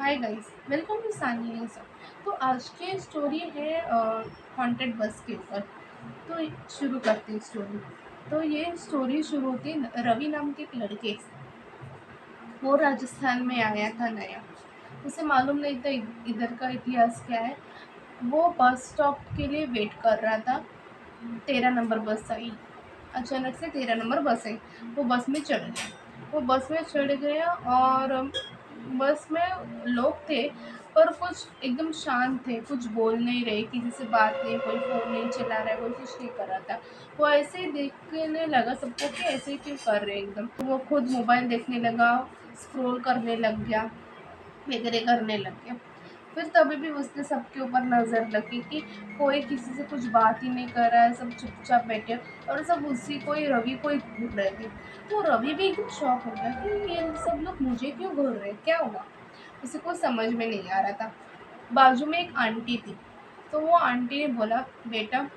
Hi guys, welcome to सानी news. तो आज की स्टोरी है हॉन्टेड बस के ऊपर। तो शुरू करते हैं स्टोरी। तो ये स्टोरी शुरू होती है रवि नाम के एक लड़के से। वो राजस्थान में आया था नया। उसे मालूम नहीं था इधर का इतिहास क्या है। वो बस स्टॉप के लिए वेट कर रहा था। 13 नंबर बस आई। अचानक से 13 नंबर बस आई। वो बस में चढ़ गया। वो बस में चढ़ गया और बस में लोग थे, पर कुछ एकदम शांत थे, कुछ बोल नहीं रहे, किसी से बात नहीं, कोई फ़ोन नहीं चला रहा है, कोई कुछ नहीं कर रहा था। वो ऐसे ही देखने लगा सबको कि ऐसे क्यों कर रहे हैं एकदम। तो वो खुद मोबाइल देखने लगा, स्क्रॉल करने लग गया, वगैरह करने लग गया। फिर तभी भी उसने सबके ऊपर नज़र रखी कि कोई किसी से कुछ बात ही नहीं कर रहा है, सब चुपचाप बैठे और सब उसी को ही रवि को ही घूर रहे थे। तो रवि भी एकदम शॉक हो गया कि ये सब लोग मुझे क्यों घूर रहे हैं, क्या हुआ? उसे कुछ समझ में नहीं आ रहा था। बाजू में एक आंटी थी। तो वो आंटी ने बोला, बेटा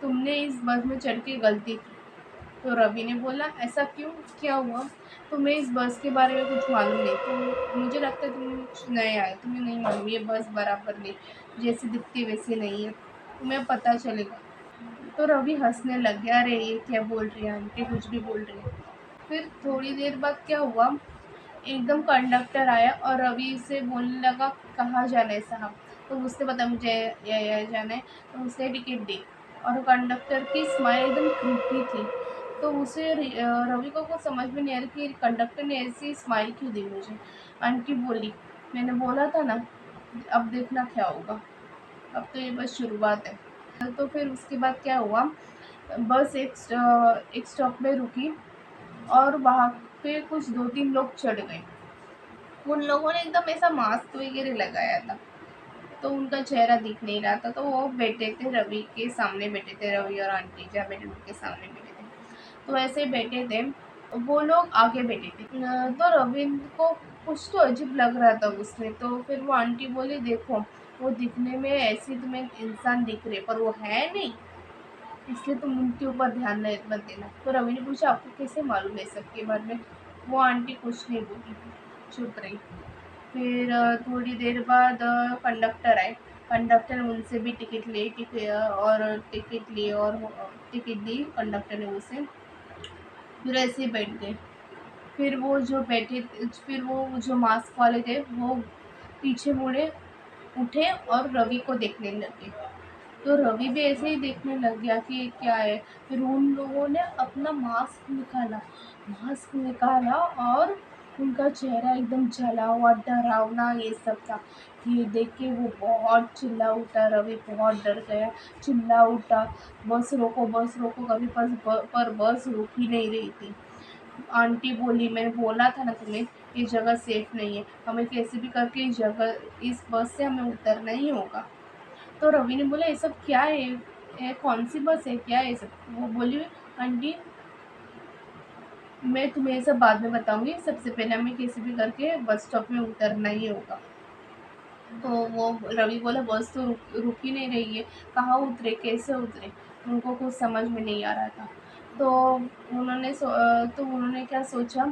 तुमने इस बस में चढ़ के गलती की। तो रवि ने बोला, ऐसा क्यों, क्या हुआ? तुम्हें इस बस के बारे में कुछ मालूम नहीं, तुम, मुझे लगता है तुम कुछ नए आए, तुम्हें नहीं मालूम ये बस बराबर नहीं, जैसी दिखती वैसी नहीं है, तुम्हें पता चलेगा। तो रवि हंसने लग गया, अरे ये क्या बोल रही है आंटी, कुछ भी बोल रही है। फिर थोड़ी देर बाद क्या हुआ, एकदम कंडक्टर आया और रवि से बोलने लगा, कहाँ जाना है साहब? तो उसने बताया, मुझे ये जाना है। तो उसने टिकट दी और कंडक्टर की स्माइल एकदम क्रीपी थी। तो उसे रवि को कुछ समझ में नहीं आ रहा कि कंडक्टर ने ऐसी स्माइल क्यों दी मुझे। आंटी बोली, मैंने बोला था ना, अब देखना क्या होगा, अब तो ये बस शुरुआत है। तो फिर उसके बाद क्या हुआ, बस एक स्टॉप में रुकी और वहाँ पे कुछ 2-3 लोग चढ़ गए। उन लोगों ने एकदम ऐसा मास्क वगैरह लगाया था, तो उनका चेहरा दिख नहीं रहा था। तो वो बैठे थे, रवि के सामने बैठे थे, रवि और आंटी जहाँ बैठे उनके सामने बैठे थे। तो ऐसे बैठे थे, वो लोग आगे बैठे थे। तो रवि को कुछ तो अजीब लग रहा था उसमें। तो फिर वो आंटी बोली, देखो वो दिखने में ऐसी तुम्हें इंसान दिख रहे, पर वो है नहीं, इसलिए तुम उनके ऊपर ध्यान नहीं मत देना। तो रवि ने पूछा, आपको कैसे मालूम है सबके बारे में? वो आंटी कुछ नहीं बोली, चुप रही। फिर थोड़ी देर बाद कंडक्टर आए। कंडक्टर ने उनसे भी टिकट ली, टिकट ली और टिकट दी कंडक्टर ने उसे। फिर ऐसे ही बैठ गए। फिर वो जो मास्क वाले थे वो पीछे मुड़े, उठे और रवि को देखने लगे। तो रवि भी ऐसे ही देखने लग गया कि ये क्या है। फिर उन लोगों ने अपना मास्क निकाला और उनका चेहरा एकदम जला हुआ, डरावना ये सब था। ये देख के वो बहुत चिल्ला उठा, रवि बहुत डर गया, चिल्ला उठा, बस रोको, बस रोको। कभी पर बस रुक ही नहीं रही थी। आंटी बोली, मैंने बोला था ना तुम्हें, ये जगह सेफ नहीं है, हमें कैसे भी करके इस बस से हमें उतरना ही होगा। तो रवि ने बोला, ये सब क्या है, ये कौन सी बस है, क्या है ये सब? वो बोली, आंटी मैं तुम्हें ये सब बाद में बताऊंगी, सबसे पहले हमें कैसे भी करके बस स्टॉप में उतरना ही होगा। तो वो रवि बोला, बस तो रुक ही नहीं रही है, कहाँ उतरे, कैसे उतरे? उनको कुछ समझ में नहीं आ रहा था। तो तो उन्होंने क्या सोचा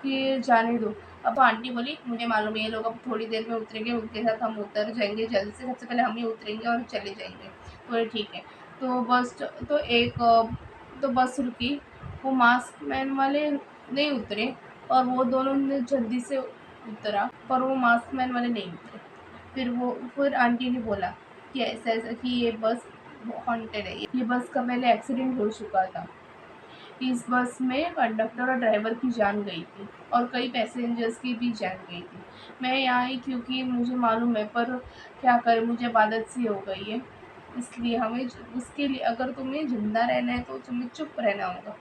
कि जाने दो। अब आंटी बोली, मुझे मालूम है ये लोग अब थोड़ी देर में उतरेंगे, उनके साथ हम उतर जाएंगे जल्दी से, सबसे पहले हम ही उतरेंगे और चले जाएंगे। तो ठीक है। तो तो बस रुकी। वो मास्क मैन वाले नहीं उतरे और वो दोनों ने जल्दी से उतरा, पर वो मास्क मैन वाले नहीं उतरे। फिर आंटी ने बोला कि ऐसा ऐसा कि ये बस हॉन्टेड है, ये बस का पहले एक्सीडेंट हो चुका था। इस बस में कंडक्टर और ड्राइवर की जान गई थी और कई पैसेंजर्स की भी जान गई थी। मैं यहाँ आई क्योंकि मुझे मालूम है, पर क्या करें, मुझे अब आदत सी हो गई है। इसलिए हमें उसके लिए, अगर तुम्हें जिंदा रहना है तो तुम्हें चुप रहना होगा।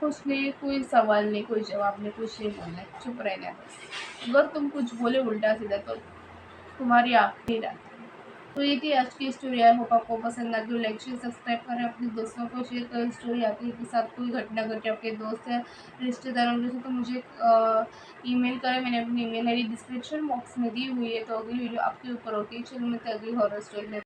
कुछ नहीं, कोई सवाल नहीं, कोई जवाब नहीं, कुछ नहीं बोलना है, चुप रहना है बस। अगर तुम कुछ बोले उल्टा सीधा तो तुम्हारी आखिरी रात। तो ये थी आज की स्टोरी। आई होप आपको पसंद आ गई। लाइक शेयर सब्सक्राइब करें, अपने दोस्तों को शेयर करें। स्टोरी आपके साथ कोई घटना घटे आपके दोस्त या रिश्तेदारों के साथ, तो मुझे ईमेल करें। मैंने अपनी ईमेल आईडी डिस्क्रिप्शन बॉक्स में दी हुई है। तो अगली वीडियो आपके ऊपर होती है। चलो मिलते हैं अगली हॉरर स्टोरी में।